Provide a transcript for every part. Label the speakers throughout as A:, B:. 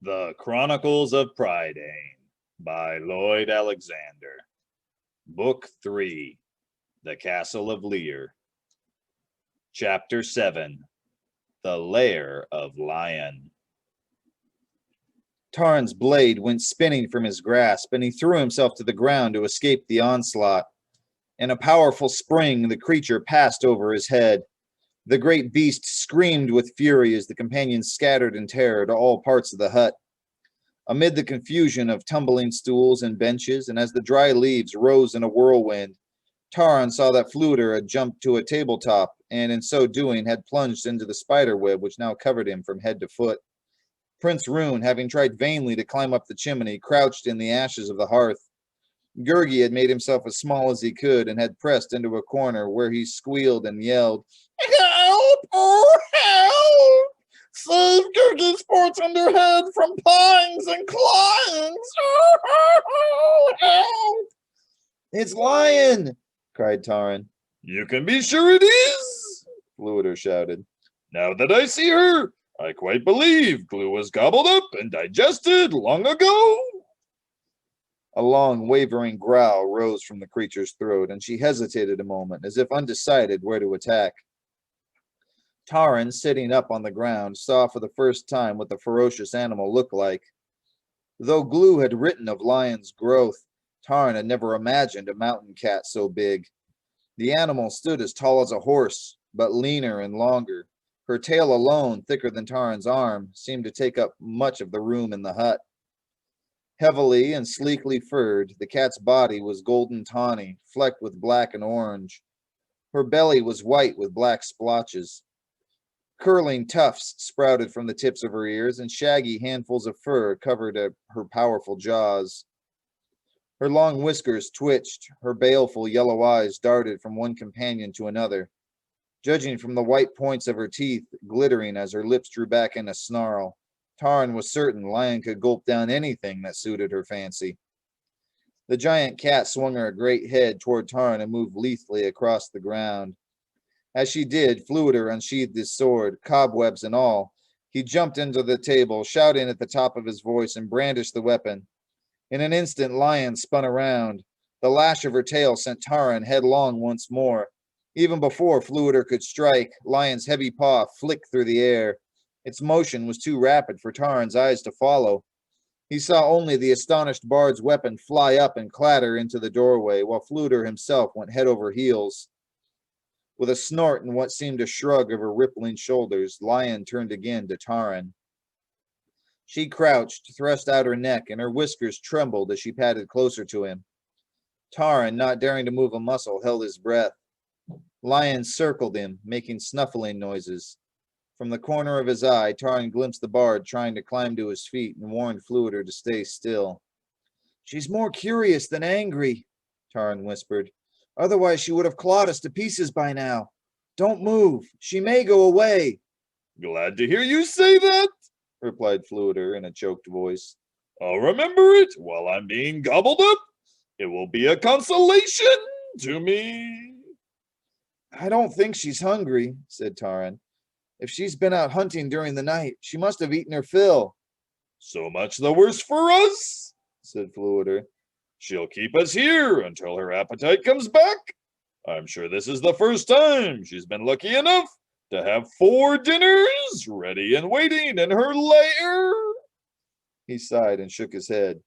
A: The Chronicles of Prydain by Lloyd Alexander. Book 3. The Castle of Llyr. Chapter 7. The Lair of Llyan. Tarn's blade went spinning from his grasp, and he threw himself to the ground to escape the onslaught. In a powerful spring, the creature passed over his head. The great beast screamed with fury as the companions scattered in terror to all parts of the hut. Amid the confusion of tumbling stools and benches, and as the dry leaves rose in a whirlwind, Tarn saw that Llwyr had jumped to a tabletop, and in so doing had plunged into the spider web which now covered him from head to foot. Prince Rune, having tried vainly to climb up the chimney, crouched in the ashes of the hearth. Gurgi had made himself as small as he could and had pressed into a corner where he squealed and yelled, "Help! Oh, help! Save Gurgi's poor tender head from pines and clawings! Oh, help!" "It's Llyan!" cried Tarn.
B: "You can be sure it is,"
A: Llwyr shouted.
B: "Now that I see her, I quite believe glue was gobbled up and digested long ago."
A: A long, wavering growl rose from the creature's throat, and she hesitated a moment, as if undecided where to attack. Tarn, sitting up on the ground, saw for the first time what the ferocious animal looked like. Though Glue had written of Llyan's growth, Tarn had never imagined a mountain cat so big. The animal stood as tall as a horse, but leaner and longer. Her tail alone, thicker than Tarn's arm, seemed to take up much of the room in the hut. Heavily and sleekly furred, the cat's body was golden tawny, flecked with black and orange. Her belly was white with black splotches. Curling tufts sprouted from the tips of her ears, and shaggy handfuls of fur covered her powerful jaws. Her long whiskers twitched, her baleful yellow eyes darted from one companion to another, judging from the white points of her teeth glittering as her lips drew back in a snarl. Tarn was certain Llyan could gulp down anything that suited her fancy. The giant cat swung her great head toward Tarn and moved lethally across the ground. As she did, Llwyr unsheathed his sword, cobwebs and all. He jumped into the table, shouting at the top of his voice, and brandished the weapon. In an instant, Llyan spun around. The lash of her tail sent Tarn headlong once more. Even before Llwyr could strike, Llyan's heavy paw flicked through the air. Its motion was too rapid for Tarn's eyes to follow. He saw only the astonished bard's weapon fly up and clatter into the doorway, while Llwyr himself went head over heels. With a snort and what seemed a shrug of her rippling shoulders, Llyan turned again to Tarn. She crouched, thrust out her neck, and her whiskers trembled as she padded closer to him. Tarn, not daring to move a muscle, held his breath. Llyan circled him, making snuffling noises. From the corner of his eye, Tarn glimpsed the bard trying to climb to his feet and warned Llwyr to stay still. "She's more curious than angry," Tarn whispered. "Otherwise she would have clawed us to pieces by now. Don't move. She may go away."
B: "Glad to hear you say that,"
A: replied Llwyr in a choked voice.
B: "I'll remember it while I'm being gobbled up. It will be a consolation to me."
A: "I don't think she's hungry," said Tarn. "If she's been out hunting during the night, she must have eaten her fill."
B: "So much the worse for us," said
A: Llwyr.
B: "She'll keep us here until her appetite comes back. I'm sure this is the first time she's been lucky enough to have 4 dinners ready and waiting in her lair."
A: He sighed and shook his head.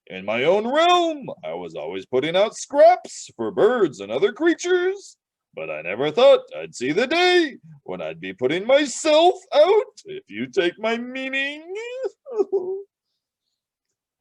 B: "In my own realm, I was always putting out scraps for birds and other creatures, but I never thought I'd see the day when I'd be putting myself out, if you take my meaning."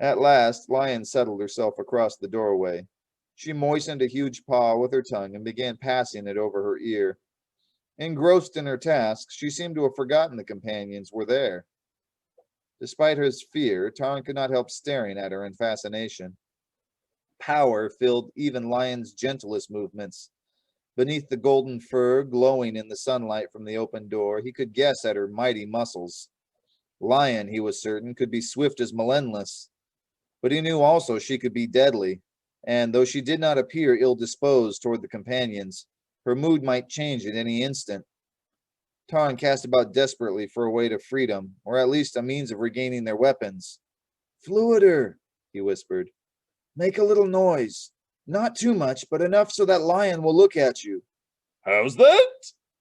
A: At last, Llyan settled herself across the doorway. She moistened a huge paw with her tongue and began passing it over her ear. Engrossed in her task, she seemed to have forgotten the companions were there. Despite his fear, Tarn could not help staring at her in fascination. Power filled even Llyan's gentlest movements. Beneath the golden fur, glowing in the sunlight from the open door, he could guess at her mighty muscles. Llyan, he was certain, could be swift as Melendless. But he knew also she could be deadly, and though she did not appear ill-disposed toward the companions, her mood might change at any instant. Taran cast about desperately for a way to freedom, or at least a means of regaining their weapons. Fluider, he whispered. Make a little noise. Not too much, but enough so that Llyan will look at you.
B: How's that?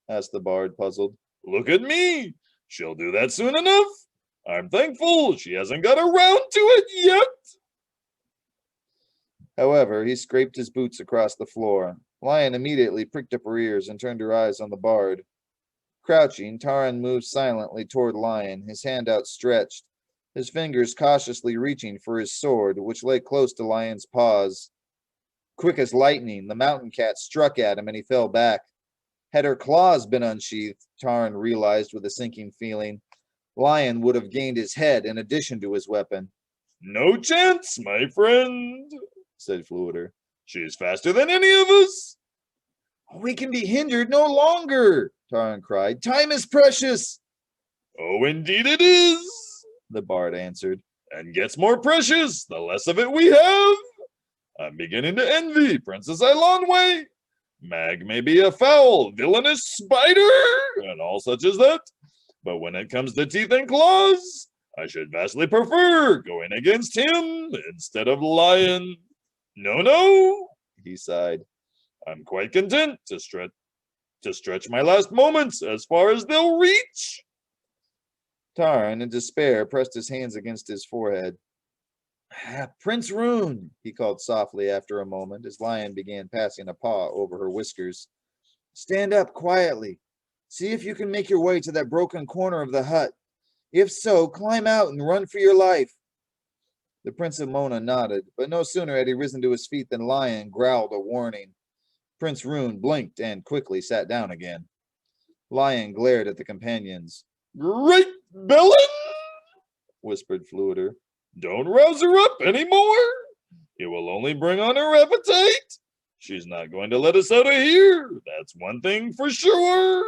A: Asked the bard, puzzled.
B: Look at me. She'll do that soon enough. I'm thankful she hasn't got around to it yet.
A: However, he scraped his boots across the floor. Llyan immediately pricked up her ears and turned her eyes on the bard. Crouching, Taran moved silently toward Llyan, his hand outstretched, his fingers cautiously reaching for his sword, which lay close to Lion's paws. Quick as lightning, the mountain cat struck at him and he fell back. Had her claws been unsheathed, Taran realized with a sinking feeling, Llyan would have gained his head in addition to his weapon.
B: No chance, my friend, said Fluider. She's faster than any of us.
A: We can be hindered no longer, Taran cried. Time is precious.
B: Oh, indeed it is,
A: the bard answered.
B: And gets more precious the less of it we have. I'm beginning to envy Princess Eilonwe. Mag may be a foul, villainous spider, and all such as that, but when it comes to teeth and claws, I should vastly prefer going against him instead of Llyan. No, he sighed. I'm quite content to stretch my last moments as far as they'll reach.
A: Taran, in despair, pressed his hands against his forehead. Prince Rune, he called softly after a moment as Llyan began passing a paw over her whiskers. Stand up quietly. See if you can make your way to that broken corner of the hut. If so, climb out and run for your life. The Prince of Mona nodded, but no sooner had he risen to his feet than Llyan growled a warning. Prince Rune blinked and quickly sat down again. Llyan glared at the companions.
B: Great villain, whispered Fluider. Don't rouse her up any more. It will only bring on her appetite. She's not going to let us out of here. That's one thing for sure.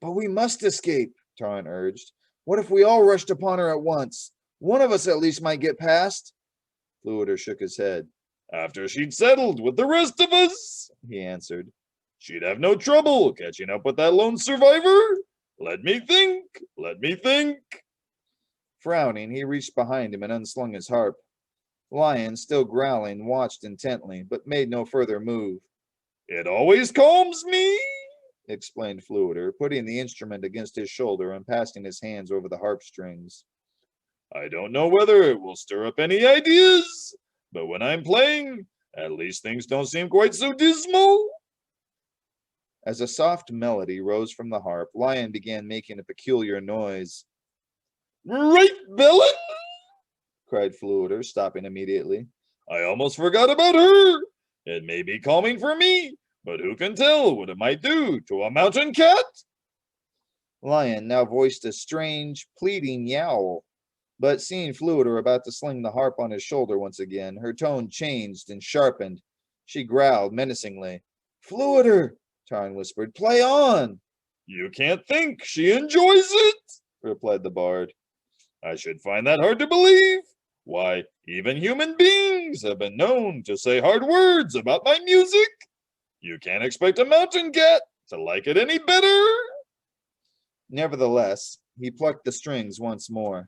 A: But we must escape, Taran urged. What if we all rushed upon her at once? One of us at least might get past. Fluider shook his head.
B: After she'd settled with the rest of us, he answered. She'd have no trouble catching up with that lone survivor. Let me think.
A: Frowning, he reached behind him and unslung his harp. Llyan, still growling, watched intently, but made no further move.
B: It always calms me,
A: explained Fluider, putting the instrument against his shoulder and passing his hands over the harp strings.
B: I don't know whether it will stir up any ideas, but when I'm playing, at least things don't seem quite so dismal.
A: As a soft melody rose from the harp, Llyan began making a peculiar noise.
B: Great villain!
A: cried Fluider, stopping immediately.
B: I almost forgot about her. It may be calming for me, but who can tell what it might do to a mountain cat?
A: Llyan now voiced a strange, pleading yowl, but seeing Fluider about to sling the harp on his shoulder once again, her tone changed and sharpened. She growled menacingly. Fluider, Taran whispered, play on.
B: You can't think she enjoys it, replied the bard. I should find that hard to believe. Why, even human beings have been known to say hard words about my music. You can't expect a mountain cat to like it any better.
A: Nevertheless, he plucked the strings once more.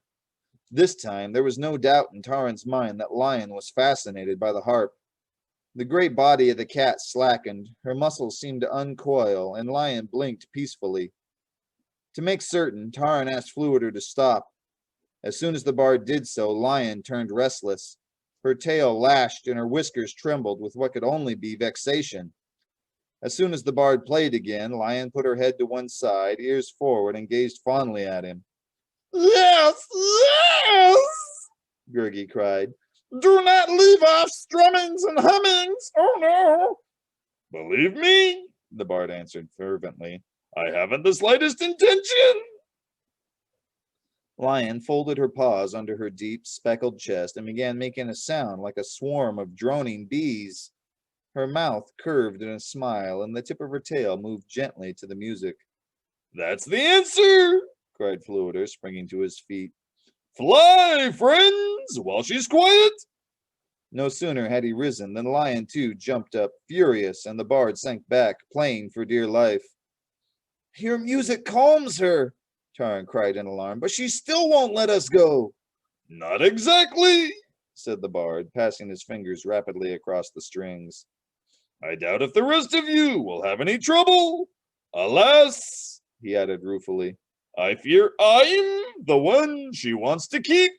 A: This time, there was no doubt in Taran's mind that Llyan was fascinated by the harp. The great body of the cat slackened, her muscles seemed to uncoil, and Llyan blinked peacefully. To make certain, Taran asked Fluider to stop. As soon as the bard did so, Llyan turned restless. Her tail lashed and her whiskers trembled with what could only be vexation. As soon as the bard played again, Llyan put her head to one side, ears forward, and gazed fondly at him.
B: Yes,
A: Gurgi cried.
B: Do not leave off strummings and hummings. Oh, no. Believe me, the bard answered fervently. I haven't the slightest intention.
A: Llyan folded her paws under her deep, speckled chest and began making a sound like a swarm of droning bees. Her mouth curved in a smile, and the tip of her tail moved gently to the music. That's the answer, cried Fluider, springing to his feet. Fly, friends, while she's quiet. No sooner had he risen than Llyan too jumped up, furious, and the bard sank back, playing for dear life. Your music calms her, Taran cried in alarm, but she still won't let us go.
B: Not exactly,
A: said the bard, passing his fingers rapidly across the strings.
B: I doubt if the rest of you will have any trouble. Alas,
A: he added ruefully,
B: I fear I'm the one she wants to keep.